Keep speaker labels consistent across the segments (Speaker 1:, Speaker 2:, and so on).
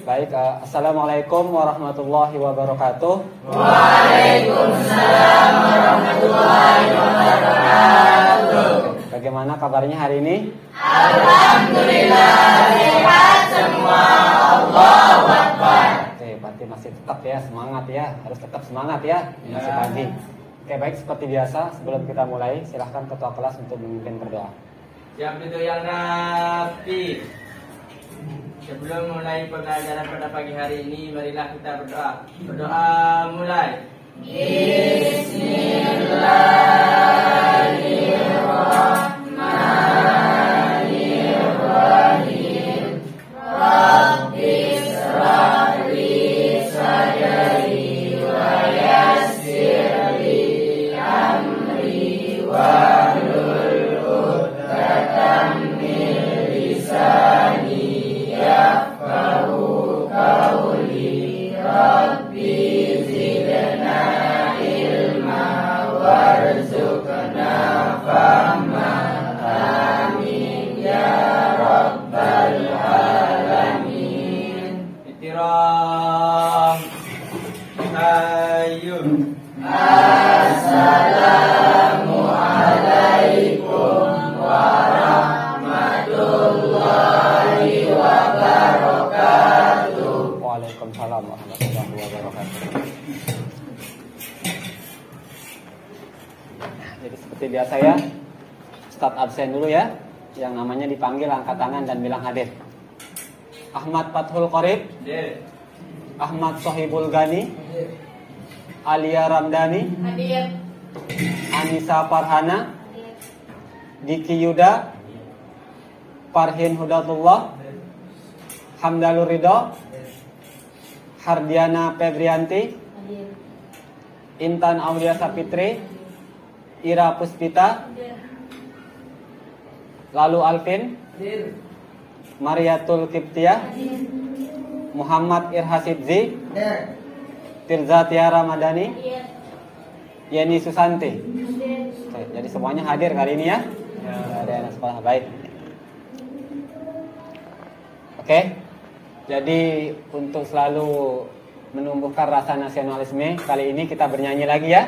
Speaker 1: Baik, Assalamualaikum warahmatullahi wabarakatuh.
Speaker 2: Waalaikumsalam warahmatullahi wabarakatuh.
Speaker 1: Bagaimana kabarnya hari ini?
Speaker 2: Alhamdulillah sehat semua. Allahu Akbar.
Speaker 1: Oke, berarti masih tetap ya semangat ya, harus tetap semangat ya. Masih pagi. Oke, baik, seperti biasa sebelum kita mulai, silahkan ketua kelas untuk memimpin berdoa.
Speaker 3: Siap duduk yang rapi. Sebelum mulai pembelajaran pada pagi hari ini, marilah kita berdoa. Berdoa mulai. Bismillahirrahmanirrahim. Rabbis shrah li sadri wa yassir li amri wahlul 'uqdatam min lisani yafqahu qawli. Rabbi zidna ilma warzuqna fahma. Amin ya rabbal alamin. Ihtiram. Hayyum. Assalamualaikum warahmatullahi wabarakatuh.
Speaker 1: Waalaikumsalam warahmatullahi wabarakatuh. Jadi seperti biasa ya, Ustadz absen dulu ya. Yang namanya dipanggil angkat tangan dan bilang hadir. Ahmad Fathul Qorib, Ahmad Sohibul Gani, Alia Ramdhani,
Speaker 2: Hadir.
Speaker 1: Anissa Farhana, Diki Yuda, Farhin Hudatullah, Hamdalur Ridho, Hardiana Febrianti,
Speaker 2: Hadir.
Speaker 1: Intan Aulia Sapitri, Ira Puspita, Lalu Alvin, Mariatul Kiptiah, Muhammad Irhasidzi, Tirza Tiara Madani, Yeni Susanti. Oke, jadi semuanya hadir kali ini ya. Ada anak sekolah baik. Oke. Jadi untuk selalu menumbuhkan rasa nasionalisme, kali ini kita bernyanyi lagi ya.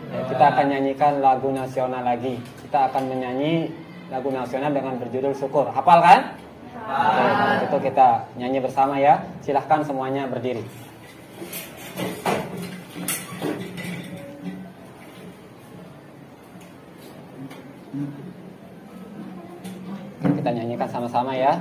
Speaker 1: Kita akan nyanyikan lagu nasional lagi. Kita akan menyanyi lagu nasional dengan berjudul Syukur. Hafal kan? Oke, kalau gitu kita nyanyi bersama ya. Silahkan semuanya berdiri. Kita nyanyikan sama-sama ya.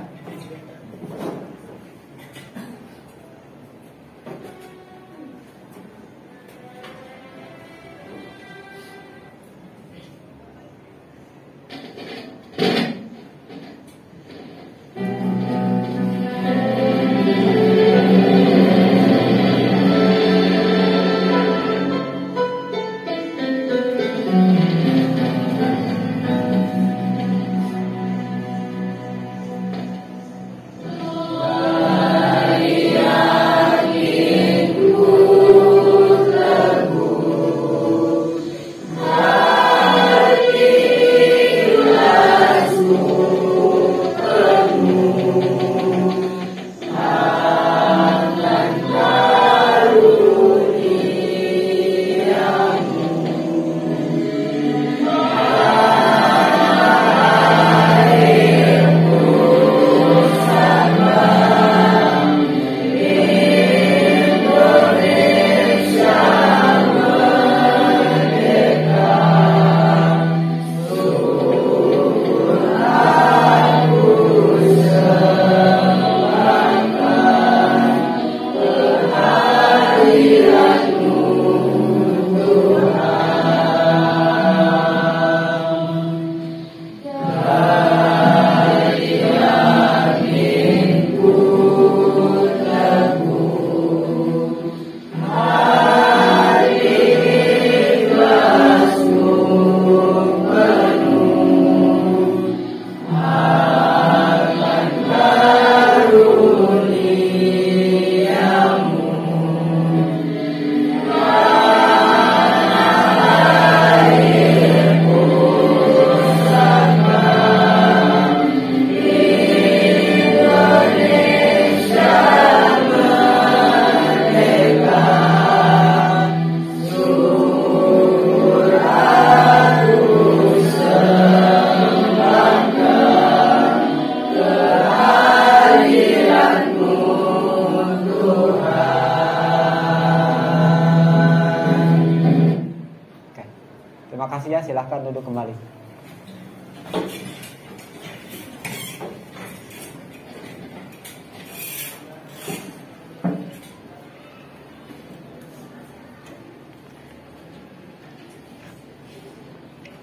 Speaker 1: silakan duduk kembali.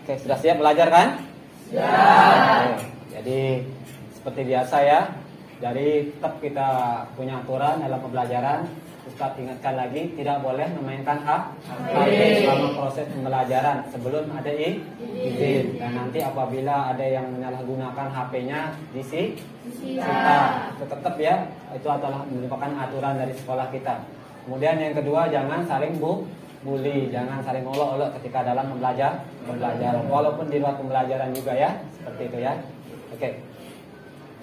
Speaker 1: Oke, sudah siap belajar kan? Siap. Jadi seperti biasa ya. Jadi tetap kita punya aturan dalam pembelajaran. Ustaz ingatkan lagi, tidak boleh memainkan HP selama proses pembelajaran sebelum ada izin. Dan nanti apabila ada yang menyalahgunakan HP-nya disita. Tetap ya, itu adalah merupakan aturan dari sekolah kita. Kemudian yang kedua, jangan saling bully, jangan saling olok-olok ketika dalam pembelajaran. Walaupun di luar pembelajaran juga ya, seperti itu ya. Oke.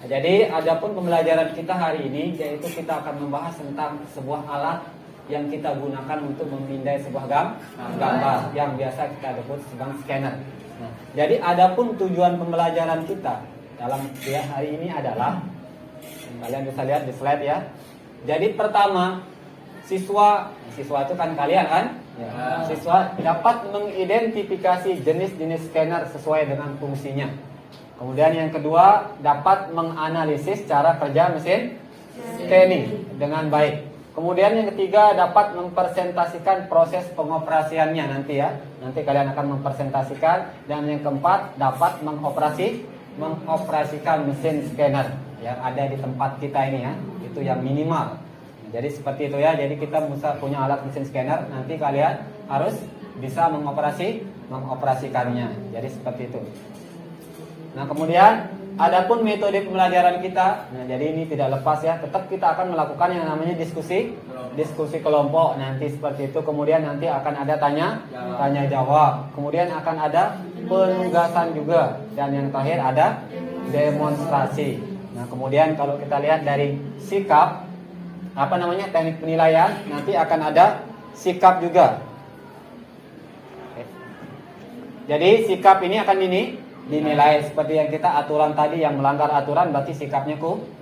Speaker 1: Jadi adapun pembelajaran kita hari ini, yaitu kita akan membahas tentang sebuah alat yang kita gunakan untuk memindai sebuah gambar yang biasa kita sebut sebagai scanner. Nah, jadi adapun tujuan pembelajaran kita dalam hari ini adalah, kalian bisa lihat di slide ya. Jadi pertama, siswa itu kan kalian kan? Ya. Siswa dapat mengidentifikasi jenis-jenis scanner sesuai dengan fungsinya. Kemudian yang kedua, dapat menganalisis cara kerja mesin scanning dengan baik. Kemudian yang ketiga, dapat mempresentasikan proses pengoperasiannya nanti ya. Nanti kalian akan mempresentasikan. Dan yang keempat, dapat mengoperasikan mesin scanner yang ada di tempat kita ini ya. Itu yang minimal. Jadi seperti itu ya. Jadi kita punya alat mesin scanner, nanti kalian harus bisa mengoperasikannya. Jadi seperti itu. Nah, kemudian adapun metode pembelajaran kita, nah jadi ini tidak lepas ya, tetap kita akan melakukan yang namanya diskusi kelompok nanti seperti itu. Kemudian nanti akan ada tanya jawab. Kemudian akan ada penugasan juga, dan yang terakhir ada demonstrasi. Nah, kemudian kalau kita lihat dari sikap teknik penilaian, nanti akan ada sikap juga. Oke. Jadi sikap ini akan dinilai seperti yang kita aturan tadi, yang melanggar aturan berarti sikapnya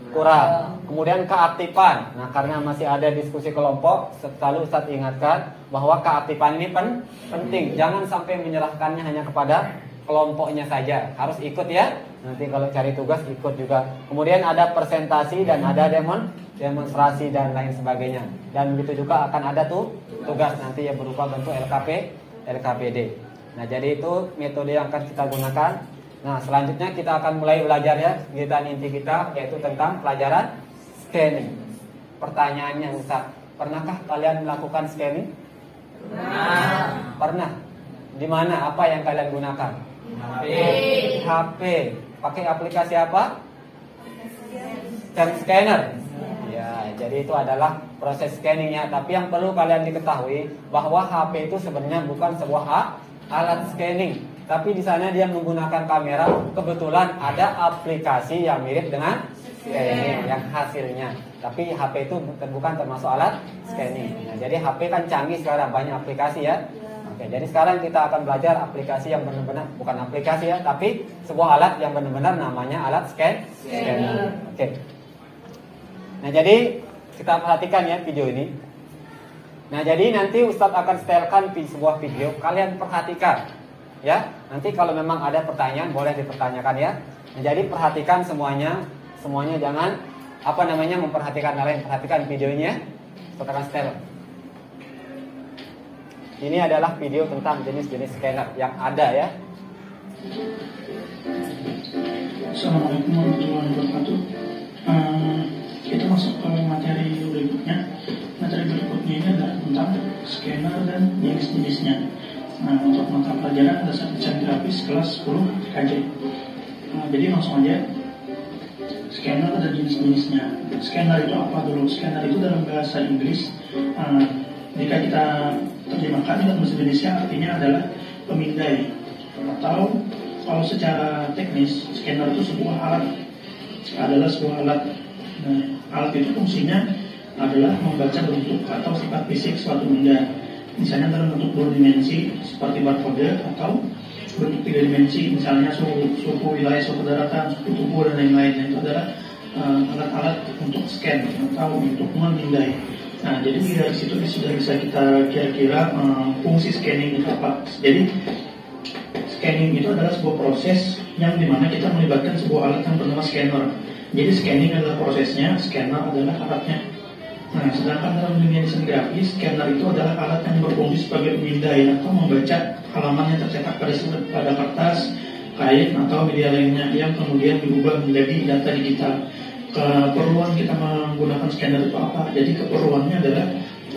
Speaker 1: kurang. Kemudian keaktifan. Nah, karena masih ada diskusi kelompok, selalu Ustaz ingatkan bahwa keaktifan ini penting. Jangan sampai menyerahkannya hanya kepada kelompoknya saja. Harus ikut ya. Nanti kalau cari tugas ikut juga. Kemudian ada presentasi dan ada demonstrasi dan lain sebagainya. Dan begitu juga akan ada tugas nanti yang berupa bentuk LKPD. Nah, jadi itu metode yang akan kita gunakan. Nah, selanjutnya kita akan mulai belajar ya, kegiatan inti kita yaitu tentang pelajaran scanning. Pertanyaannya, Ustaz, pernahkah kalian melakukan scanning? Pernah. Di mana? Apa yang kalian gunakan? HP. Pakai aplikasi apa? Scanner. Ya, jadi itu adalah proses scanningnya. Tapi yang perlu kalian diketahui bahwa HP itu sebenarnya bukan sebuah alat scanning, tapi di sana dia menggunakan kamera. Kebetulan ada aplikasi yang mirip dengan scanning yang hasilnya. Tapi HP itu bukan termasuk alat scanning. Nah, jadi HP kan canggih sekarang, banyak aplikasi ya. Oke, jadi sekarang kita akan belajar aplikasi yang benar-benar bukan aplikasi ya, tapi sebuah alat yang benar-benar namanya alat scanning. Oke. Nah, jadi kita perhatikan ya video ini. Nah, jadi nanti Ustadz akan setelkan sebuah video, kalian perhatikan ya. Nanti kalau memang ada pertanyaan boleh dipertanyakan ya. Nah, jadi perhatikan semuanya jangan memperhatikan hal lain, perhatikan videonya. Ustadz akan setel. Ini adalah video tentang jenis-jenis scanner yang ada ya.
Speaker 4: Assalamualaikum warahmatullahi wabarakatuh. Kita masuk ke materi berikutnya. Materi berikutnya ini adalah tentang scanner dan jenis-jenisnya. Nah, untuk mata pelajaran dasar desain grafis kelas 10 KJ. Jadi langsung aja, scanner dan jenis-jenisnya. Scanner itu apa dulu? Scanner itu dalam bahasa Inggris, jika kita terjemahkan dalam bahasa Indonesia artinya adalah pemindai. Atau kalau secara teknis, scanner itu adalah sebuah alat. Nah, alat itu fungsinya adalah membaca bentuk atau sifat fisik suatu benda, misalnya dalam bentuk 2 dimensi seperti barcode, atau bentuk 3 dimensi misalnya suhu wilayah, suhu daratan, suhu tubuh dan lain-lain. Itu adalah alat-alat untuk scan atau untuk memindai. Nah, jadi dari situ sudah bisa kita kira-kira fungsi scanning itu apa. Jadi scanning itu adalah sebuah proses yang dimana kita melibatkan sebuah alat yang bernama scanner. Jadi scanning adalah prosesnya, scanner adalah alatnya. Nah, sedangkan dalam dunia desain grafis, scanner itu adalah alat yang berfungsi sebagai pemindai atau membaca halaman yang tercetak pada kertas, kain atau media lainnya yang kemudian diubah menjadi data digital. Keperluan kita menggunakan scanner itu apa? Jadi keperluannya adalah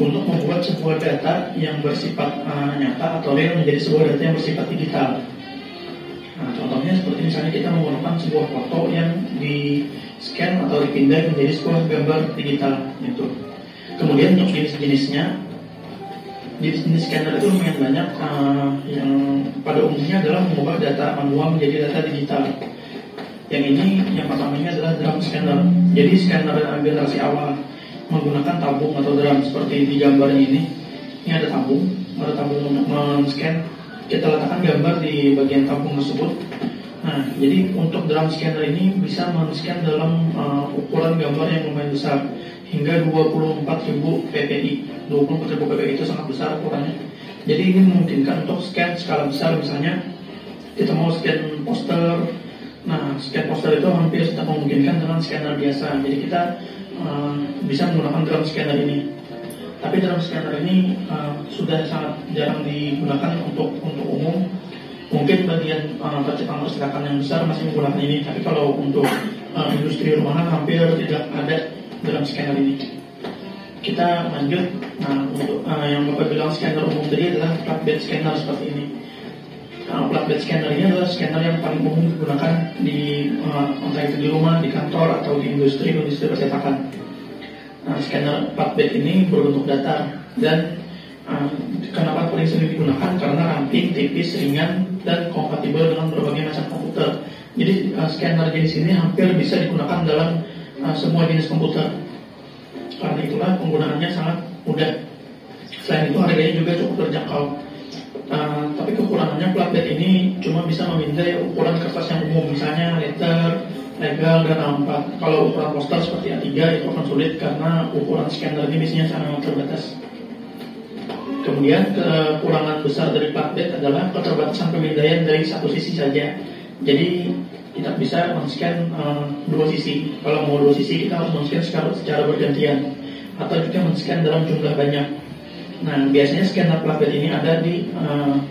Speaker 4: untuk membuat sebuah data yang bersifat nyata atau real menjadi sebuah data yang bersifat digital. Nah, contohnya seperti misalnya kita menggunakan sebuah foto yang di scan atau dipindai menjadi sebuah gambar digital gitu. Kemudian untuk jenis-jenisnya, jenis scanner itu lumayan banyak. Yang pada umumnya adalah mengubah data manual menjadi data digital. Yang ini yang pertamanya adalah drum scanner. Jadi scanner generasi awal menggunakan tabung atau drum seperti di gambarnya ini. Ini ada tabung untuk men-scan. Kita letakkan gambar di bagian tabung tersebut. Nah, jadi untuk drum scanner ini bisa men-scan dalam ukuran gambar yang lumayan besar hingga 24.000 ppi. 24.000 ppi itu sangat besar ukurannya. Jadi ini memungkinkan untuk scan skala besar, misalnya kita mau scan poster. Nah, scan poster itu hampir tidak memungkinkan dengan scanner biasa. Jadi kita bisa menggunakan drum scanner ini. Tapi drum scanner ini sudah sangat jarang digunakan untuk umum. Mungkin bagian percetakan yang besar masih menggunakan ini. Tapi kalau untuk industri rumahan hampir tidak ada drum scanner ini. Kita lanjut. Nah, untuk yang Bapak bilang scanner umum tadi adalah flatbed scanner seperti ini. Flatbed scanner ini adalah scanner yang paling umum digunakan di entah itu di rumah, di kantor atau di industri percetakan. Nah, scanner flatbed ini berbentuk datar dan kenapa paling sering digunakan? Karena ramping, tipis, ringan, dan kompatibel dengan berbagai macam komputer. Jadi scanner jenis ini hampir bisa digunakan dalam semua jenis komputer. Karena itulah penggunaannya sangat mudah. Selain itu harganya juga cukup terjangkau. Tapi kekurangannya flatbed ini cuma bisa memindai ukuran kertas yang umum, misalnya letter, legal, dan A4. Kalau ukuran poster seperti A3 itu akan sulit karena ukuran scanner ini biasanya sangat terbatas. Kemudian kekurangan besar dari flatbed adalah keterbatasan pemindaian dari satu sisi saja. Jadi tidak bisa men-scan dua sisi. Kalau mau dua sisi kita harus men-scan secara bergantian atau juga men-scan dalam jumlah banyak. Nah, biasanya scanner flatbed ini ada di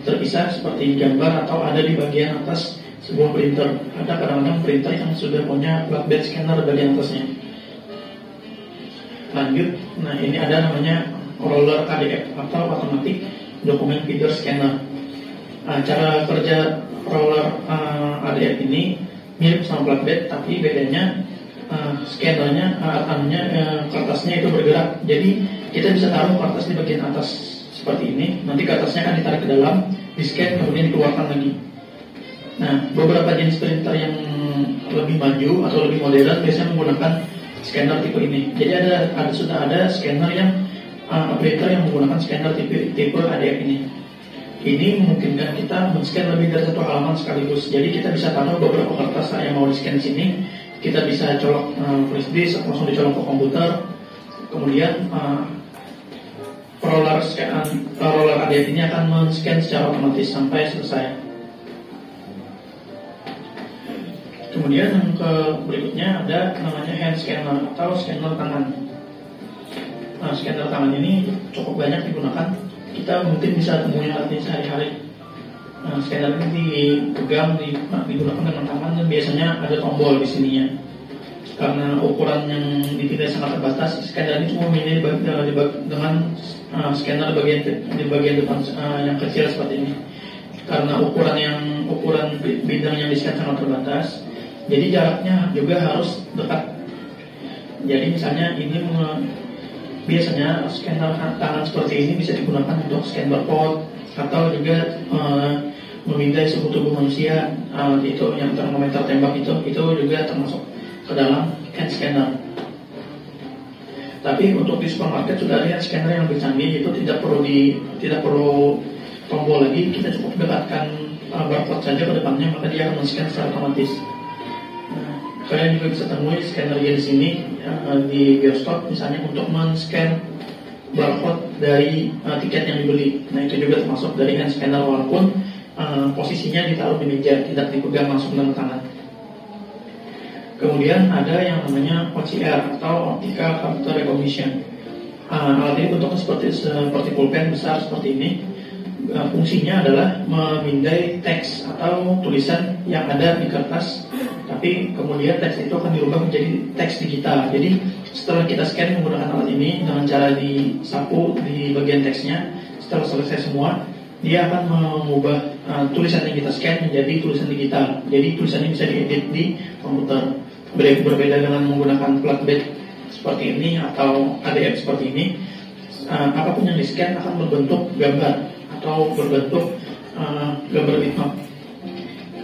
Speaker 4: terpisah seperti gambar atau ada di bagian atas sebuah printer. Ada kadang-kadang printer yang sudah punya flatbed scanner bagian atasnya. Lanjut, nah ini ada namanya roller ADF atau automatic document feeder scanner. Cara kerja roller ADF ini mirip sama flatbed, tapi bedanya scannernya, kertasnya itu bergerak. Jadi kita bisa taruh kertas di bagian atas seperti ini. Nanti kertasnya akan ditarik ke dalam, di-scan, kemudian dikeluarkan lagi. Nah, beberapa jenis printer yang lebih maju atau lebih modern biasanya menggunakan scanner tipe ini. Jadi sudah ada scanner yang printer yang menggunakan scanner tipe ADF ini. Ini memungkinkan kita men-scan lebih dari satu halaman sekaligus. Jadi kita bisa taruh beberapa kertas yang mau di-scan di sini. Kita bisa colok flash disk atau langsung dicolok ke komputer. Kemudian roller ADF ini akan men-scan secara otomatis sampai selesai. Kemudian yang berikutnya ada namanya hand scanner atau scanner tangan. Nah, scanner tangan ini cukup banyak digunakan. Kita mungkin bisa temuin artinya sehari-hari. Nah, scanner ini dipegang, digunakan dengan tangan dan biasanya ada tombol di sininya. Karena ukuran yang dipindai sangat terbatas, scanner ini cuma memindai dengan scanner di bagian depan yang kecil seperti ini. Karena ukuran bidang yang di-scan sangat terbatas, jadi jaraknya juga harus dekat. Jadi misalnya ini biasanya scanner tangan seperti ini bisa digunakan untuk scan barcode atau juga memindai suhu tubuh manusia, itu yang termometer tembak itu juga termasuk ke dalam hand scanner. Tapi untuk di supermarket sudah ada hand scanner yang lebih canggih, itu tidak perlu tombol lagi, kita cukup dekatkan barcode saja ke depannya, maka dia akan men-scan secara otomatis. Nah, kalian juga bisa temui scanner jenis ini di bioskop misalnya untuk men-scan barcode dari tiket yang dibeli. Nah, itu juga termasuk dari hand scanner, walaupun posisinya ditaruh di meja, tidak dipegang langsung dengan tangan. Kemudian ada yang namanya OCR atau Optical Character Recognition. Alat ini bentuknya seperti pulpen besar seperti ini. Fungsinya adalah memindai teks atau tulisan yang ada di kertas, tapi kemudian teks itu akan dirubah menjadi teks digital. Jadi setelah kita scan menggunakan alat ini dengan cara disapu di bagian teksnya, setelah selesai semua, dia akan mengubah tulisan yang kita scan menjadi tulisan digital. Jadi tulisannya bisa diedit di komputer. Berbeda dengan menggunakan flatbed seperti ini atau ADF seperti ini, apapun yang di scan akan berbentuk gambar atau berbentuk gambar bitmap.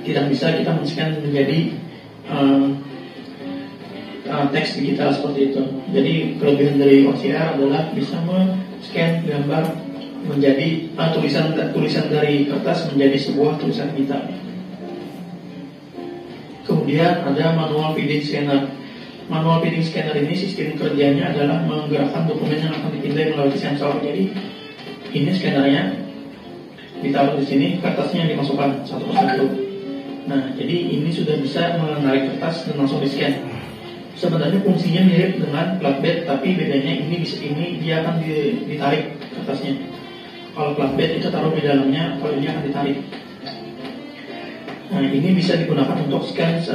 Speaker 4: Tidak bisa kita men-scan menjadi teks digital seperti itu. Jadi kelebihan dari OCR adalah bisa men-scan gambar menjadi tulisan dari kertas menjadi sebuah tulisan digital. Kemudian ada manual feeding scanner. Manual feeding scanner ini sistem kerjanya adalah menggerakkan dokumen yang akan dipindai melalui sensor. Jadi ini scannernya ditaruh di sini, kertasnya yang dimasukkan satu persatu. Nah, jadi ini sudah bisa menarik kertas dan langsung di-scan. Sebenarnya fungsinya mirip dengan flatbed, tapi bedanya ini dia akan ditarik kertasnya. Kalau flatbed kita taruh di dalamnya, kalau ini akan ditarik. Nah, ini bisa digunakan untuk scan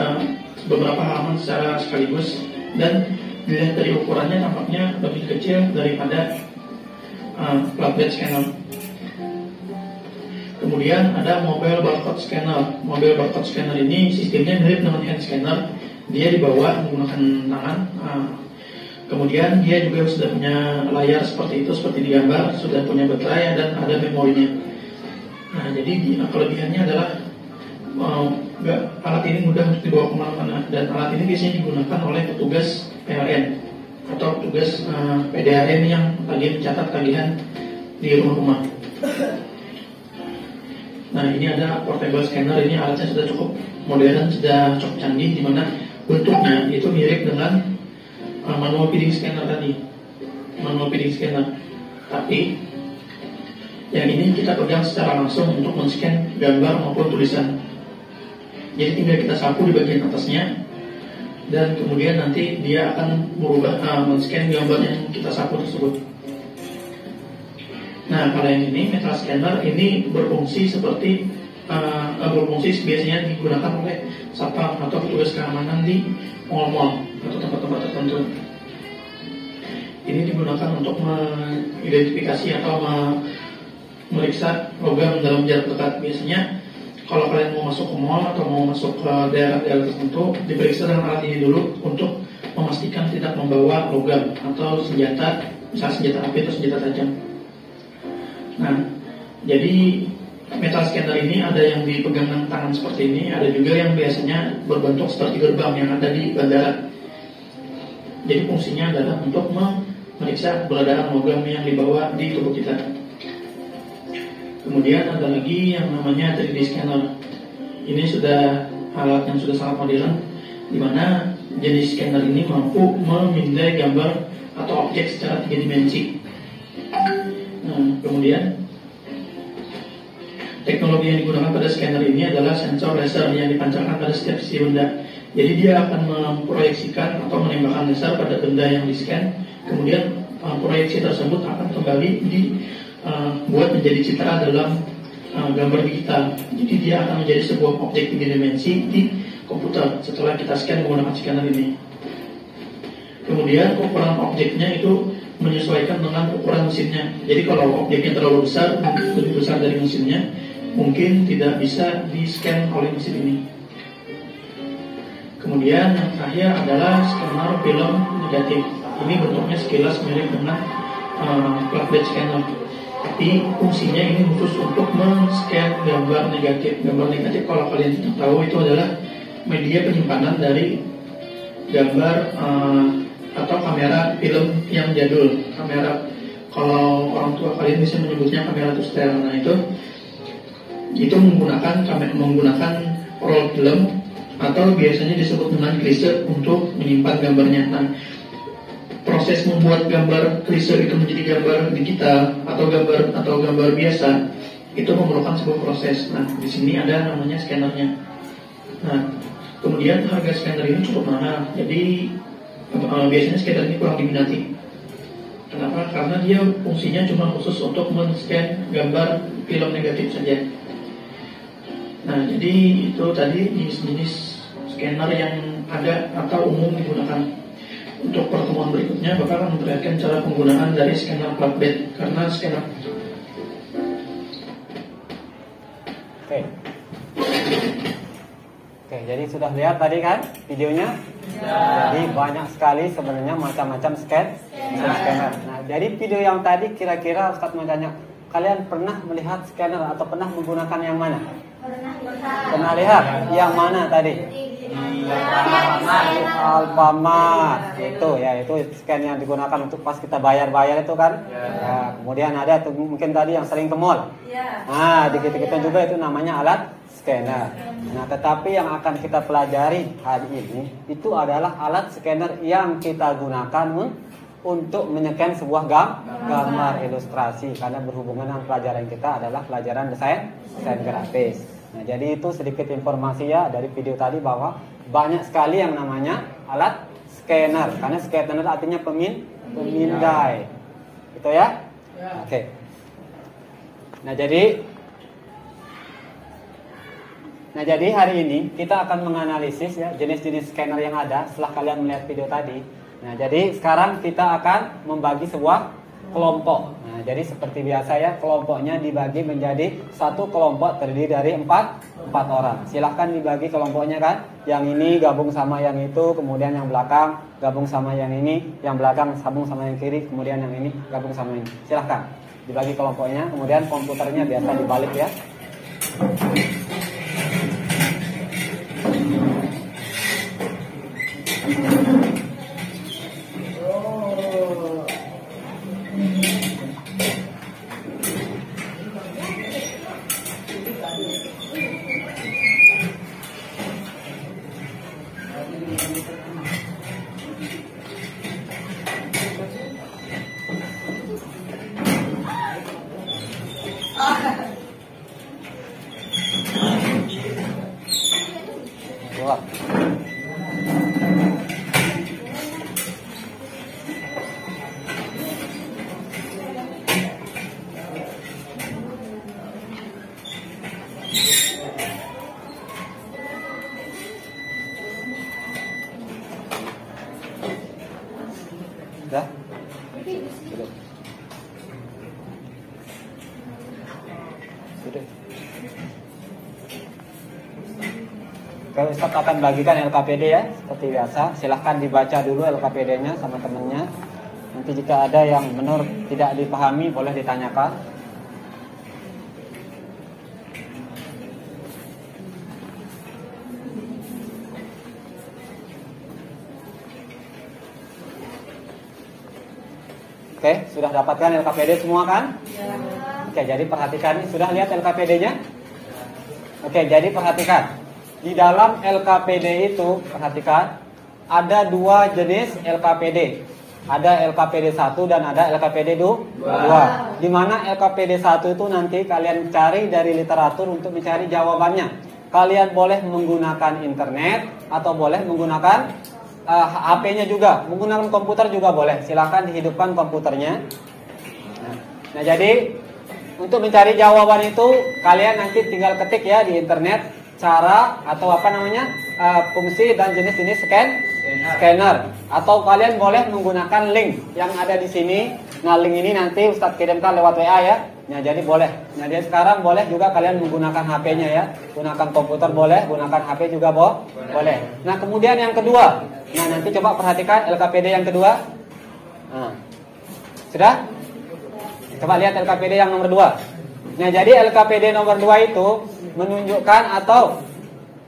Speaker 4: beberapa halaman secara sekaligus, dan dilihat dari ukurannya tampaknya lebih kecil daripada flatbed scanner. Kemudian ada mobile barcode scanner. Mobile barcode scanner ini sistemnya mirip dengan hand scanner. Dia dibawa menggunakan tangan. Kemudian dia juga sudah punya layar seperti itu, seperti di gambar, sudah punya baterai dan ada memorinya. Nah, jadi kelebihannya adalah alat ini mudah untuk dibawa kemana-mana, dan alat ini biasanya digunakan oleh petugas PLN atau petugas PDAM yang lagi mencatat tagihan di rumah-rumah. Nah, ini ada portable scanner. Ini alatnya sudah cukup modern, sudah cukup canggih, di mana bentuknya itu mirip dengan manual feeding scanner tadi, manual feeding scanner. Tapi yang ini kita pegang secara langsung untuk men-scan gambar maupun tulisan. Jadi tinggal kita sapu di bagian atasnya, dan kemudian nanti dia akan merubah men-scan gambar yang kita sapu tersebut. Nah, kalau yang ini metal scanner ini berfungsi seperti biasanya digunakan oleh satpam atau petugas keamanan di mal-mal atau tempat-tempat tertentu. Ini digunakan untuk mengidentifikasi atau memeriksa logam dalam jarak dekat. Biasanya kalau kalian mau masuk ke mall atau mau masuk ke daerah-daerah tertentu, diperiksa dengan alat ini dulu untuk memastikan tidak membawa logam atau senjata, misalnya senjata api atau senjata tajam. Nah, jadi metal scanner ini ada yang dipegang dengan tangan seperti ini, ada juga yang biasanya berbentuk seperti gerbang yang ada di bandara. Jadi fungsinya adalah untuk memeriksa keberadaan logam yang dibawa di tubuh kita. Kemudian ada lagi yang namanya 3D scanner. Ini sudah alat yang sudah sangat modern, di mana jenis scanner ini mampu memindai gambar atau objek secara 3 dimensi. Nah, kemudian teknologi yang digunakan pada scanner ini adalah sensor laser yang dipancarkan pada setiap sisi benda. Jadi dia akan memproyeksikan atau menembakkan laser pada benda yang di-scan. Kemudian proyeksi tersebut akan kembali dibuat menjadi citra dalam gambar digital. Jadi dia akan menjadi sebuah objek 3 dimensi di komputer setelah kita scan menggunakan scanner ini. Kemudian ukuran objeknya itu menyesuaikan dengan ukuran mesinnya. Jadi kalau objeknya terlalu besar, lebih besar dari mesinnya, mungkin tidak bisa di-scan oleh mesin ini. Kemudian yang terakhir adalah scanner film negatif. Ini bentuknya sekilas mirip dengan flatbed scanner, tapi fungsinya ini khusus untuk men-scan gambar negatif. Gambar negatif, kalau kalian tidak tahu, itu adalah media penyimpanan dari gambar atau kamera film yang jadul. Kamera, kalau orang tua kalian bisa menyebutnya kamera tustel. Nah, itu menggunakan roll film atau biasanya disebut dengan klise untuk menyimpan gambarnya. Nah, proses membuat gambar klise itu menjadi gambar digital atau gambar biasa itu memerlukan sebuah proses. Nah, di sini ada namanya scannernya. Nah, kemudian harga scanner ini cukup mahal, jadi biasanya scanner ini kurang diminati. Kenapa? Karena dia fungsinya cuma khusus untuk men-scan gambar film negatif saja. Nah, jadi itu tadi jenis-jenis scanner yang ada atau umum digunakan. Untuk pertemuan berikutnya, Bapak akan memperlihatkan cara penggunaan dari scanner flatbed. Karena scanner
Speaker 1: Oke, jadi sudah lihat tadi kan videonya? Jadi banyak sekali sebenarnya macam-macam scanner. Nah, dari video yang tadi kira-kira Ustadz mau tanya, kalian pernah melihat scanner atau pernah menggunakan yang mana? Pernah lihat? Yang mana tadi? Alfamart. Itu ya, itu scan yang digunakan untuk pas kita bayar-bayar itu kan. Ya, kemudian ada tuh mungkin tadi yang sering ke mall. Nah, dikit-dikit juga itu namanya alat scanner. Nah, tetapi yang akan kita pelajari hari ini itu adalah alat scanner yang kita gunakan untuk menyekan sebuah gambar ilustrasi, karena berhubungan dengan pelajaran kita adalah pelajaran desain grafis. Nah, jadi itu sedikit informasi ya dari video tadi bahwa banyak sekali yang namanya alat scanner, karena scanner artinya pemindai. Gitu ya? Oke. Nah, jadi hari ini kita akan menganalisis ya jenis-jenis scanner yang ada setelah kalian melihat video tadi. Nah, jadi sekarang kita akan membagi sebuah kelompok. Nah, jadi seperti biasa ya, kelompoknya dibagi menjadi satu kelompok terdiri dari empat orang. Silahkan dibagi kelompoknya kan. Yang ini gabung sama yang itu, kemudian yang belakang gabung sama yang ini, yang belakang sambung sama yang kiri, kemudian yang ini gabung sama ini. Silahkan dibagi kelompoknya, kemudian komputernya biasa dibalik ya. Sudah? Sudah. Oke, Ustadz akan bagikan LKPD ya, seperti biasa. Silahkan dibaca dulu LKPD-nya sama temennya. Nanti jika ada yang benar tidak dipahami, boleh ditanyakan. Oke, sudah dapatkan LKPD semua kan? Ya. Oke, jadi perhatikan, sudah lihat LKPD-nya? Oke, jadi perhatikan. Di dalam LKPD itu, perhatikan, ada dua jenis LKPD. Ada LKPD 1 dan ada LKPD 2. Di mana LKPD 1 itu nanti kalian cari dari literatur untuk mencari jawabannya. Kalian boleh menggunakan internet atau boleh menggunakan HP-nya juga, menggunakan komputer juga boleh. Silahkan dihidupkan komputernya. Nah, jadi untuk mencari jawaban itu kalian nanti tinggal ketik ya di internet cara atau apa namanya fungsi dan jenis-jenis scanner. Atau kalian boleh menggunakan link yang ada di sini. Nah, link ini nanti Ustadz kirimkan lewat WA ya. Nah, jadi boleh. Nah, jadi sekarang boleh juga kalian menggunakan HP-nya ya. Gunakan komputer boleh, gunakan HP juga boleh. Nah, kemudian yang kedua. Nah, nanti coba perhatikan LKPD yang kedua. Nah, sudah? Coba lihat LKPD yang nomor 2. Nah, jadi LKPD nomor 2 itu menunjukkan atau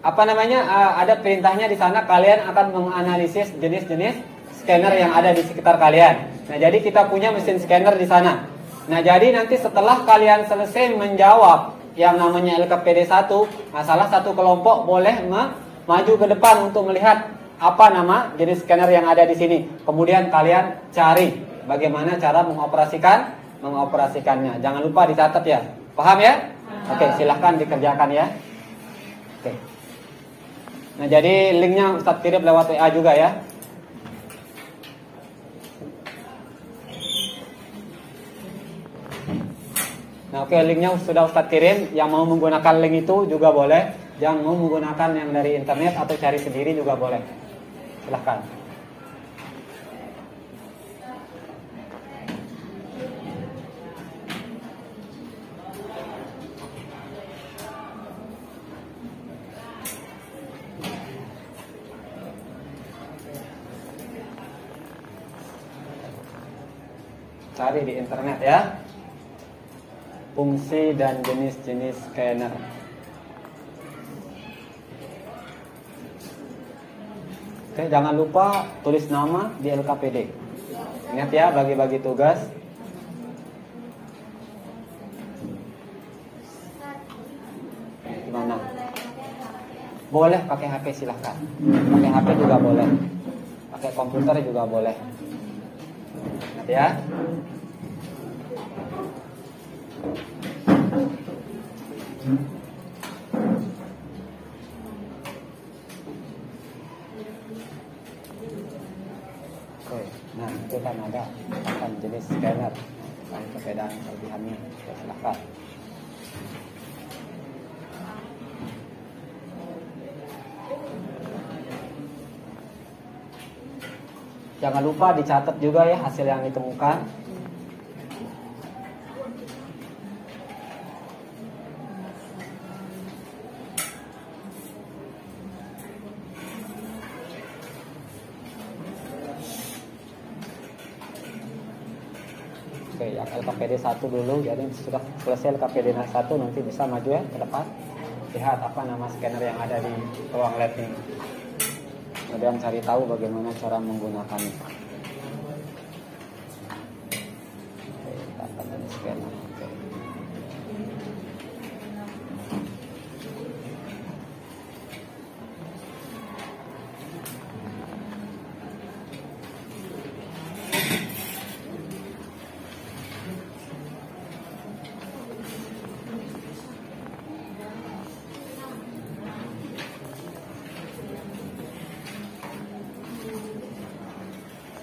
Speaker 1: apa namanya ada perintahnya di sana, kalian akan menganalisis jenis-jenis scanner yang ada di sekitar kalian. Nah, jadi kita punya mesin scanner di sana. Nah, jadi nanti setelah kalian selesai menjawab yang namanya LKPD 1, nah, salah satu kelompok boleh maju ke depan untuk melihat apa nama jenis scanner yang ada di sini. Kemudian kalian cari bagaimana cara mengoperasikannya. Jangan lupa dicatat ya. Paham ya? Oke, silahkan dikerjakan ya. Oke. Nah, jadi linknya Ustadz kirim lewat WA juga ya. Nah, oke, linknya sudah Ustadz kirim. Yang mau menggunakan link itu juga boleh. Yang mau menggunakan yang dari internet atau cari sendiri juga boleh. Silahkan. Cari di internet ya. Fungsi dan jenis-jenis scanner. Oke, jangan lupa tulis nama di LKPD. Ingat ya, bagi-bagi tugas. Gimana? Boleh pakai HP, silahkan. Pakai HP juga boleh. Pakai komputer juga boleh. Ingat ya. Oke, nah itu kan ada akan jenis scanner, perbedaan kelebihannya. Oke, silahkan. Jangan lupa dicatat juga ya hasil yang ditemukan. Oke, yang LKPD 1 dulu. Jadi sudah selesai LKPD 1, nanti bisa maju ya ke depan. Lihat apa nama scanner yang ada di ruang lab ini. Kemudian cari tahu bagaimana cara menggunakannya. Oke, dapat dari scanner. Oke.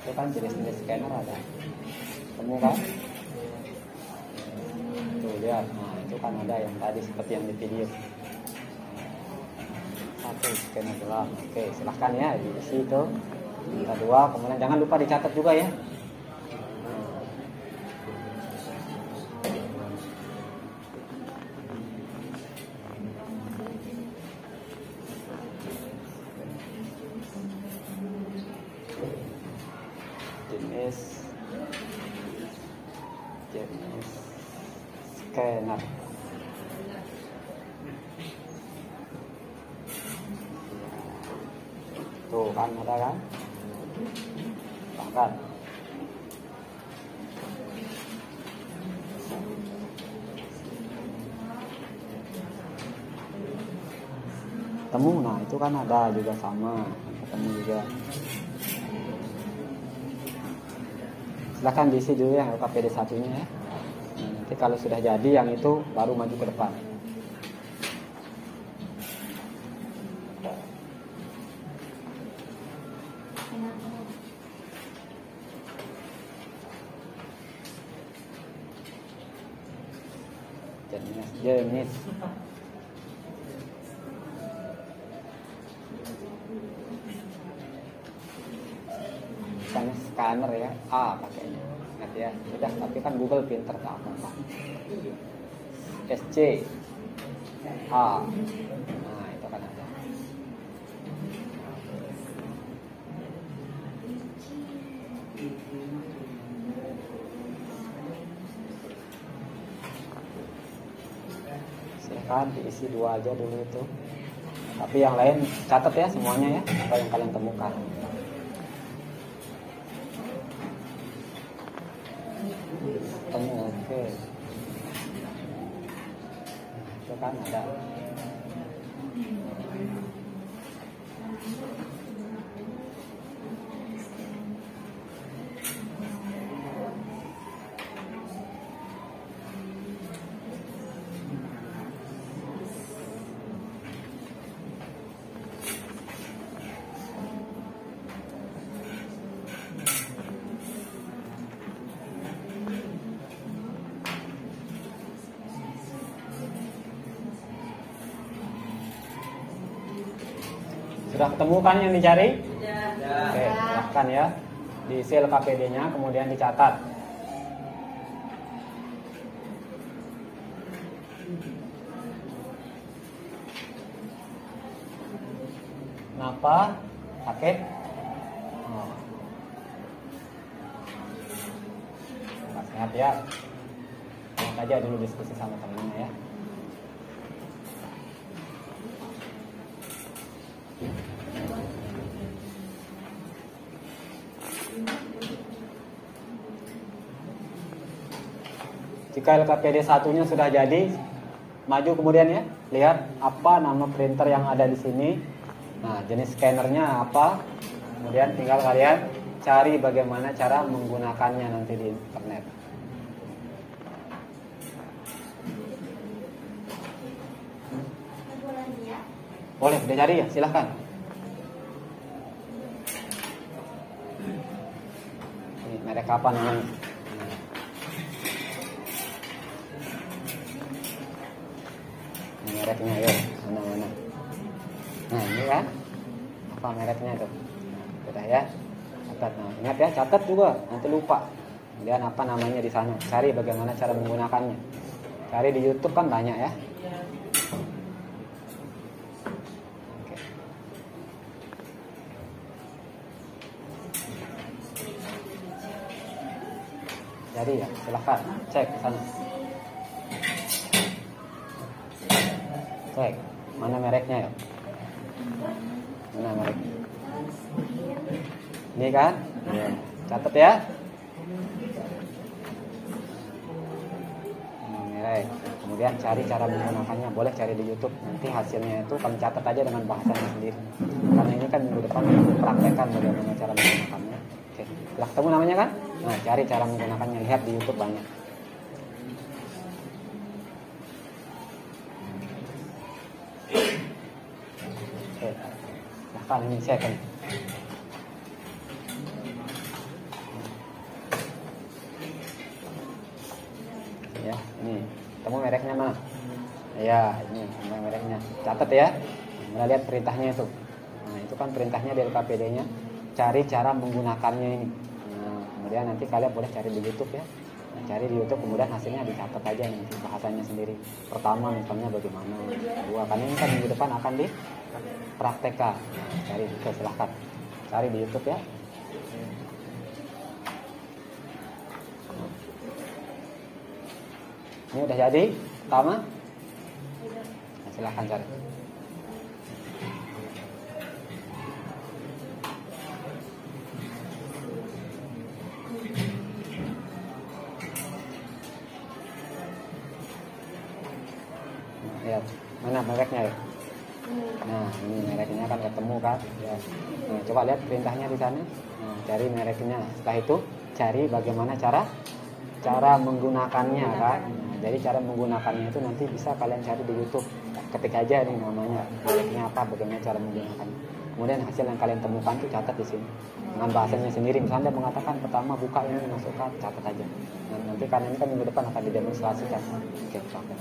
Speaker 1: Itu kan jenis-jenis scanner ada. Temu kan? Tuh lihat, nah itu kan ada yang tadi seperti yang di video. Satu scanner gelap. Oke, silahkan ya diisi itu. Kita dua, kemudian jangan lupa dicatat juga ya. Jenis scanner. Tuh kan ada kan? Angkat. Temu, nah itu kan ada juga sama, ketemu juga. Silahkan diisi dulu yang LKPD 1-nya ya. Nanti kalau sudah jadi yang itu baru maju ke depan. Jenis. Misalnya scanner ya, A pakainya. Ingat ya, sudah, tapi kan Google pinter tak apa-apa. SC A. Nah, itu kan ada. Silakan diisi dua aja dulu itu. Tapi yang lain catat ya semuanya ya, apa yang kalian temukan. Oke. Itu kan ada. Sudah ketemu kan yang dicari?
Speaker 3: Ya.
Speaker 1: Oke, silahkan ya. Diisi LKPD-nya, kemudian dicatat. Kenapa? Sakit? Oh. Nggak sehat ya. Lihat aja dulu diskusi sama temennya ya. Jika LKPD satunya sudah jadi, maju kemudian ya. Lihat apa nama printer yang ada di sini. Nah, jenis scannernya apa. Kemudian tinggal kalian cari bagaimana cara menggunakannya nanti di internet. Boleh, udah cari ya? Silahkan. Ini merek apa namanya? Ini mereknya, yuk. Mana-mana. Nah, ini kan? Apa mereknya tuh? Nah, udah ya. Catat. Nah, ingat ya, catat juga. Nanti lupa. Kemudian apa namanya di sana? Cari bagaimana cara menggunakannya. Cari di YouTube kan banyak ya. Jadi ya, silahkan cek ke sana. Cek, mana mereknya ya? Mana mereknya? Ini kan? Ya. Catat ya. Merek. Kemudian cari cara menggunakannya. Boleh cari di YouTube. Nanti hasilnya itu kami catat aja dengan bahasanya sendiri. Karena ini kan minggu depan praktekkan bagaimana cara menggunakannya. Oke, telah ketemu namanya kan? Nah, cari cara menggunakannya, lihat di YouTube banyak. Oke, silahkan ini second. Ya, ini ketemu mereknya mana? Ya, ini mereknya. Catat ya. Mulai lihat perintahnya itu. Nah, itu kan perintahnya dari LKPD-nya. Cari cara menggunakannya ini. Kemudian nanti kalian boleh cari di YouTube ya. Nah, cari di YouTube kemudian hasilnya dicatat aja nanti bahasanya sendiri. Pertama misalnya bagaimana, kedua karena ini kan minggu depan akan dipraktekkan. Nah, cari juga silahkan cari di YouTube ya. Ini udah jadi pertama. Nah, silahkan cari. Ya, mana mereknya ya? Nah, ini mereknya kan ketemu kan? Ya. Nah, coba lihat perintahnya di sana. Nah, cari mereknya. Setelah itu cari bagaimana cara menggunakannya kan? Nah, jadi cara menggunakannya itu nanti bisa kalian cari di YouTube. Ketik aja nih namanya, mereknya apa, bagaimana cara menggunakannya. Kemudian hasil yang kalian temukan itu catat di sini dengan bahasanya sendiri. Misalnya Anda mengatakan pertama buka ini, masukkan, catat aja. Nah, nanti karena ini kan minggu depan akan didemonstrasikan. Oke, silahkan.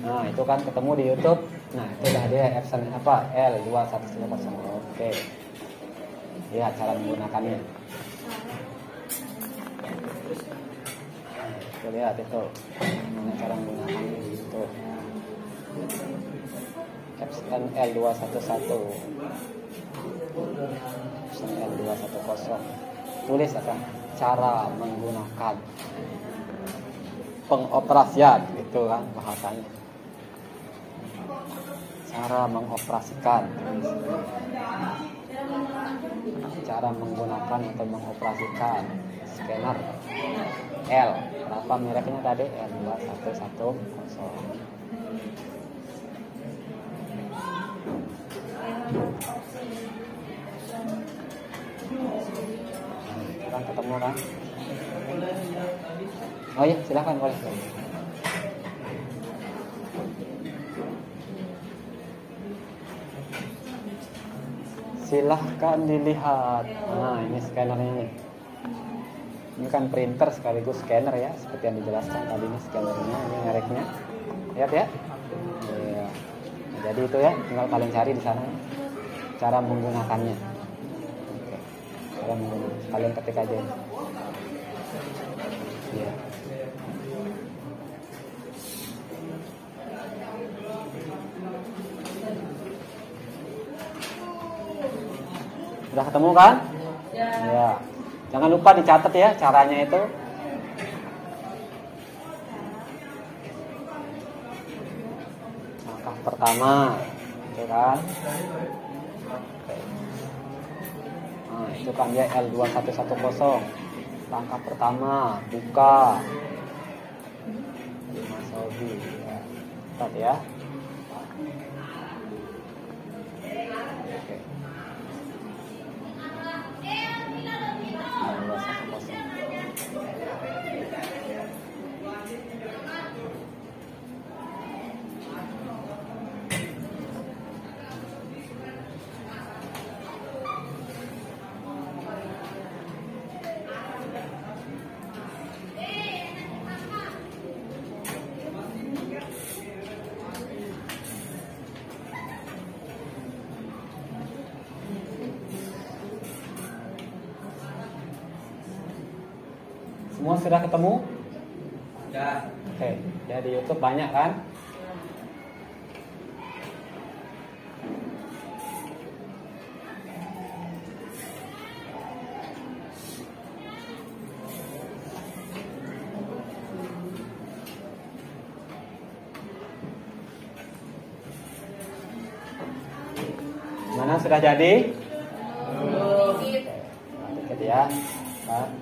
Speaker 1: Nah, itu kan ketemu di YouTube. Nah, itu udah dia Epson apa? L2110. Oke. Lihat cara menggunakannya. Tuh, lihat itu. Mana cara menggunakannya itu. Epson L211. Epson L210. Tulis apa? Cara menggunakan pengoperasian, itu kan bahasanya. Cara mengoperasikan, cara menggunakan atau mengoperasikan scanner L. Berapa mereknya tadi? L2110. Kan ketemu kan? Oh iya, silakan boleh. Silahkan dilihat. Nah, ini scannernya ini. Ini kan printer sekaligus scanner ya, seperti yang dijelaskan tadi ini scannernya, ini mereknya. Lihat ya. Iya. Nah, jadi itu ya, tinggal kalian cari di sana cara menggunakannya. Oke. Cara menggunakan. Kalian ketik aja. Iya. Sudah ketemu kan? Ya. Jangan lupa dicatat ya caranya itu. Langkah pertama, itu kan? Oke. Nah, itu kan dia L2110. Langkah pertama, buka. Mas Sobi. Ya. Cepat ya. Oke. Semua sudah ketemu?
Speaker 3: Ya.
Speaker 1: Oke, ya di YouTube banyak kan? Mana sudah jadi? Tiket ya. Nah.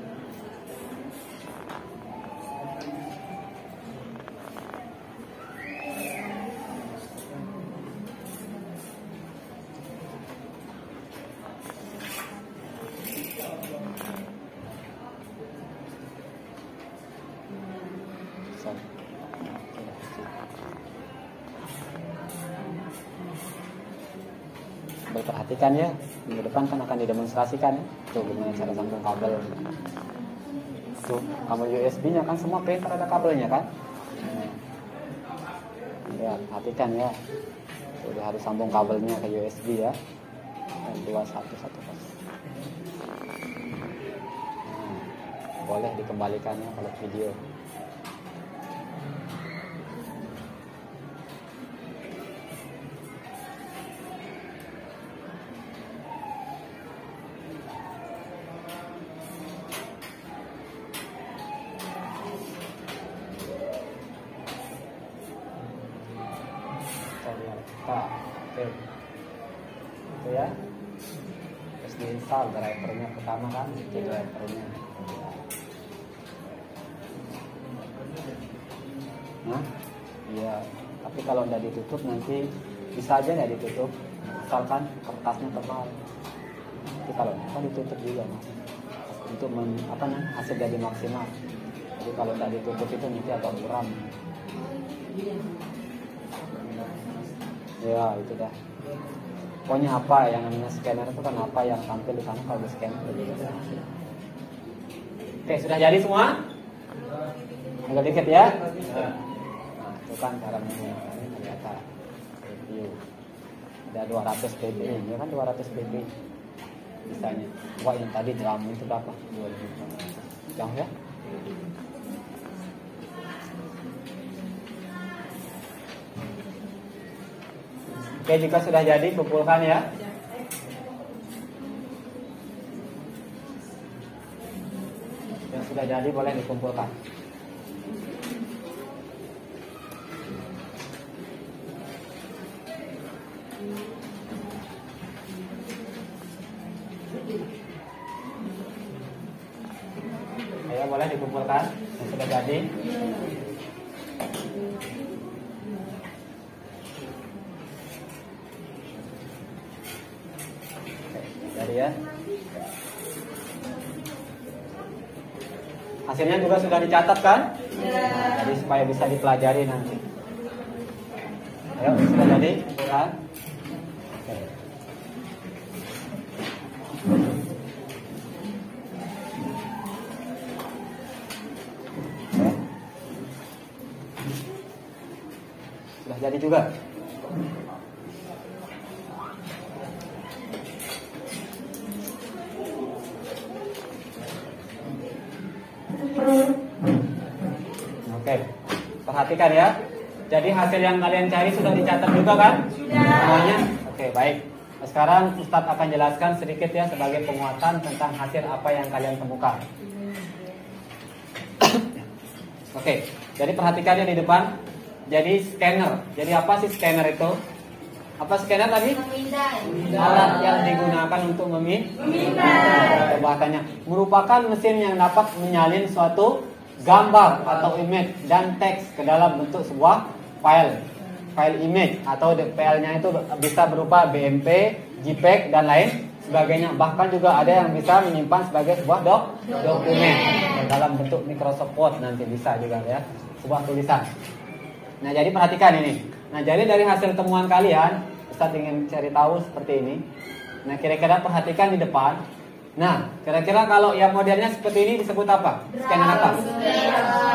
Speaker 1: Perhatikan ya, minggu depan kan akan didemonstrasikan ya. Tuh gimana cara sambung kabel. Tuh kabel USB-nya kan semua printer ada kabelnya kan. Ya, perhatikan ya. Tuh, dia harus sambung kabelnya ke USB ya. 2110. Boleh dikembalikannya kalau video. Oke. Itu ya. Terus diinstal drivernya pertama kan, itu drivernya. Nah, iya. Tapi kalau udah ditutup nanti bisa aja nggak ditutup, misalkan kertasnya tebal. Tapi kalau kan ditutup juga mas, untuk hasil jadi maksimal. Jadi kalau udah ditutup itu nanti agak buram. Ya itu dah. Pokoknya apa yang namanya scanner itu kan apa yang tampil di sana kalau di scan gitu. Oke, sudah jadi semua? Agak dikit ya. Nah, itu kan cara menggunakannya ternyata review. Ada 200 PB, ya kan 200 PB bisanya. Wah yang tadi drum itu berapa? 2000. Jauh ya? Oke, jika sudah jadi kumpulkan ya. Yang sudah jadi boleh dikumpulkan. Ayo boleh dikumpulkan yang sudah jadi. Jadi ya. Hasilnya juga sudah dicatat kan? Nah, jadi supaya bisa dipelajari nanti. Ayo sudah jadi kan? Oke. jadi juga. Oke, perhatikan ya. Jadi hasil yang kalian cari sudah dicatat juga kan? Sudah. Semuanya? Oke, baik. Sekarang Ustadz akan jelaskan sedikit ya sebagai penguatan tentang hasil apa yang kalian temukan. Oke, jadi perhatikan ya di depan. Jadi scanner. Jadi apa sih scanner itu? Apa scanner tadi? Alat yang digunakan untuk memindai. Bahasanya merupakan mesin yang dapat menyalin suatu gambar atau image dan teks ke dalam bentuk sebuah file image atau filenya itu bisa berupa BMP, JPEG dan lain sebagainya. Bahkan juga ada yang bisa menyimpan sebagai sebuah dokumen dalam bentuk Microsoft Word nanti bisa juga ya, sebuah tulisan. Nah, jadi perhatikan ini. Nah, jadi dari hasil temuan kalian, Ustadz ingin cari tahu seperti ini. Nah, kira-kira perhatikan di depan. Nah, kira-kira kalau yang modelnya seperti ini disebut apa? Scanner apa?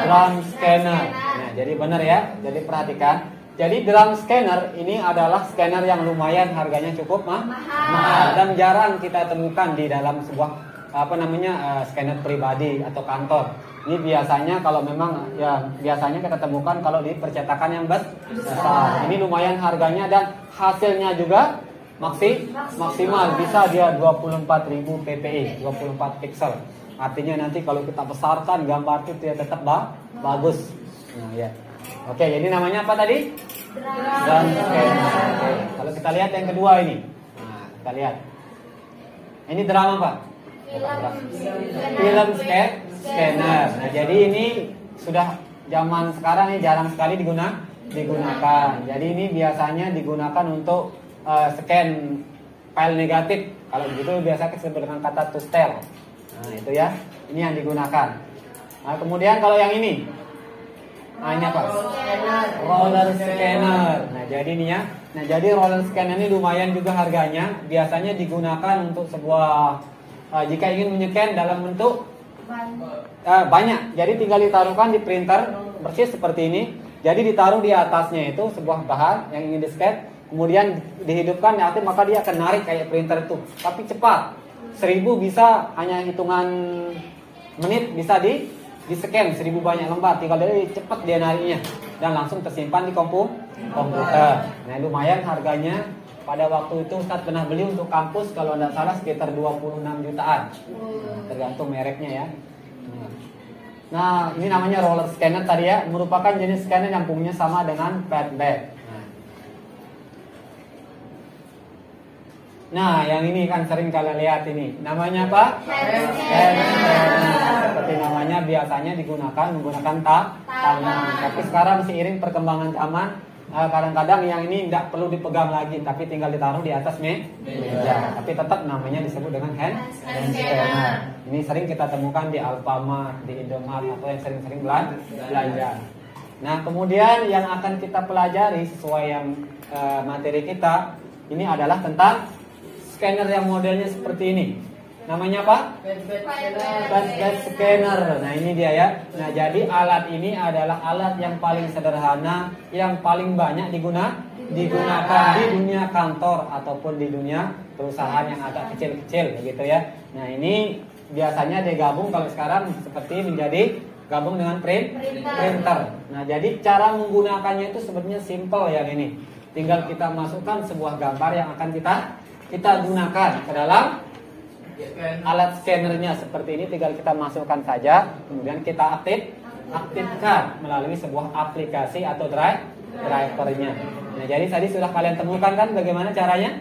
Speaker 1: Drum scanner. Nah, jadi benar ya. Jadi perhatikan. Jadi drum scanner ini adalah scanner yang lumayan harganya cukup mahal dan jarang kita temukan di dalam sebuah scanner pribadi atau kantor. Ini biasanya kalau memang ya biasanya kita temukan kalau di percetakan yang besar. Ini lumayan harganya dan hasilnya juga maksimal, bisa dia 24.000 ppi, 24 pixel. Artinya nanti kalau kita besarkan gambar itu dia tetap bagus. Nah, ya. Oke, jadi namanya apa tadi? Drum scanner. Oke. Kalau kita lihat yang kedua ini. Nah, kita lihat. Ini drum apa? Film scanner. Nah, jadi ini sudah zaman sekarang ini jarang sekali digunakan. Jadi ini biasanya digunakan untuk scan file negatif. Kalau begitu biasa disebut dengan kata to style. Nah, itu ya. Ini yang digunakan. Nah, kemudian kalau yang ini. Nah, ini apa? Roller scanner. Nah, jadi ini ya. Nah, jadi roller scanner ini lumayan juga harganya. Biasanya digunakan untuk sebuah jika ingin menycan dalam bentuk banyak. Jadi tinggal ditaruhkan di printer bersih seperti ini. Jadi ditaruh di atasnya itu sebuah bahan yang ingin di-scan, kemudian dihidupkan nanti maka dia akan narik kayak printer itu. Tapi cepat. 1000 bisa hanya hitungan menit bisa di-scan 1000 banyak lembar, tinggal dari cepat dia nariknya dan langsung tersimpan di komputer. Nah, lumayan harganya. Pada waktu itu Ustadz pernah beli untuk kampus kalau tidak salah sekitar 26 jutaan. Tergantung mereknya ya. Nah, ini namanya roller scanner tadi ya, merupakan jenis scanner yang fungsinya sama dengan padlet. Nah, yang ini kan sering kalian lihat ini. Namanya apa? Hand scanner. Seperti namanya biasanya menggunakan tangan. Tapi sekarang seiring perkembangan zaman, kadang-kadang yang ini tidak perlu dipegang lagi, tapi tinggal ditaruh di atas meja. Tapi tetap namanya disebut dengan hand scanner. Ini sering kita temukan di Alfamart, di Indomaret atau yang sering-sering belanja. Nah, kemudian yang akan kita pelajari sesuai yang materi kita ini adalah tentang scanner yang modelnya seperti ini. Namanya apa? Bed scanner. Nah, ini dia ya. Nah, jadi alat ini adalah alat yang paling sederhana, yang paling banyak digunakan di dunia kantor ataupun di dunia perusahaan yang agak kecil-kecil begitu ya. Nah, ini biasanya digabung kalau sekarang seperti menjadi gabung dengan printer. Nah, jadi cara menggunakannya itu sebenarnya simple yang ini. Tinggal kita masukkan sebuah gambar yang akan kita gunakan ke dalam alat scannernya seperti ini. Tinggal kita masukkan saja, kemudian kita aktifkan melalui sebuah aplikasi atau drivernya. Nah, jadi tadi sudah kalian temukan kan bagaimana caranya?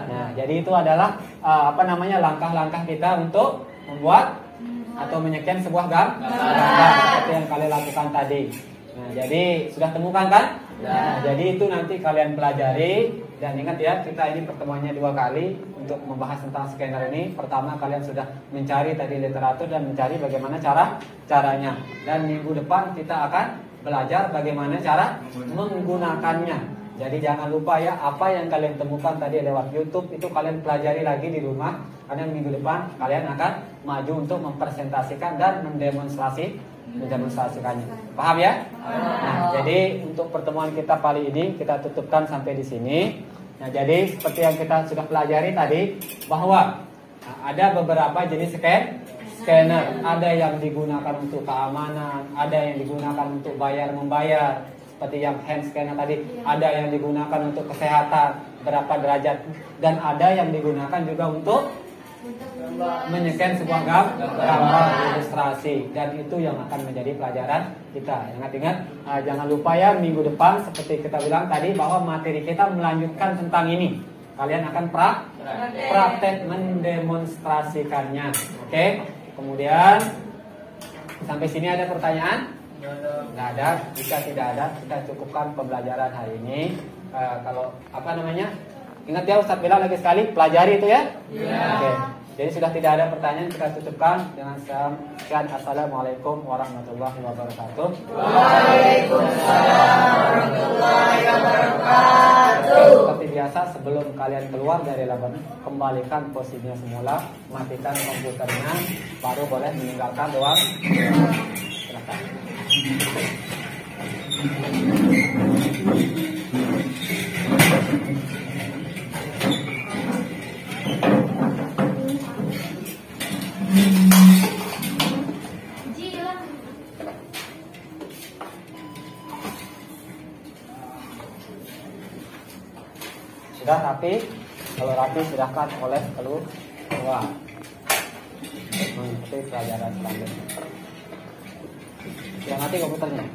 Speaker 1: Nah, jadi itu adalah langkah-langkah kita untuk membuat atau menycan sebuah gambar seperti yang kalian lakukan tadi. Nah, jadi sudah temukan kan? Nah, jadi itu nanti kalian pelajari. Dan ingat ya, kita ini pertemuannya 2 kali untuk membahas tentang scanner ini. Pertama, kalian sudah mencari tadi literatur dan mencari bagaimana caranya. Dan minggu depan kita akan belajar bagaimana cara menggunakannya. Jadi jangan lupa ya, apa yang kalian temukan tadi lewat YouTube itu kalian pelajari lagi di rumah. Karena minggu depan kalian akan maju untuk mempresentasikan dan mendemonstrasikannya. mendemonstrasikannya. Paham ya? Nah, jadi untuk pertemuan kita kali ini kita tutupkan sampai di sini. Nah, jadi seperti yang kita sudah pelajari tadi bahwa ada beberapa jenis scanner. Ada yang digunakan untuk keamanan, ada yang digunakan untuk bayar membayar, seperti yang hand scanner tadi. Ada yang digunakan untuk kesehatan, berapa derajat, dan ada yang digunakan juga untuk menyekan sebuah gambar ilustrasi, dan itu yang akan menjadi pelajaran kita. Ingat-ingat, jangan lupa ya, minggu depan seperti kita bilang tadi bahwa materi kita melanjutkan tentang ini. Kalian akan praktek mendemonstrasikannya. Oke? Kemudian sampai sini ada pertanyaan? Tidak ada. Jika tidak ada, kita cukupkan pembelajaran hari ini. Kalau ingat ya, Ustadz bilang lagi sekali, pelajari itu ya. Oke. Jadi sudah tidak ada pertanyaan, kita tutupkan dengan sekian. Assalamualaikum warahmatullahi wabarakatuh.
Speaker 2: Waalaikumsalam warahmatullahi wabarakatuh.
Speaker 1: Seperti biasa, sebelum kalian keluar dari laban, kembalikan posisinya semula, matikan komputernya, baru boleh meninggalkan ruang. Silakan. Sudah rapi? Kalau rapi silahkan oleh keluar. Mengikuti pelajaran selanjutnya. Sudah mati komputernya?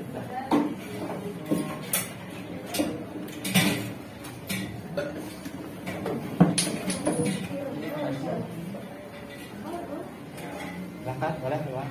Speaker 1: Silahkan, boleh keluar.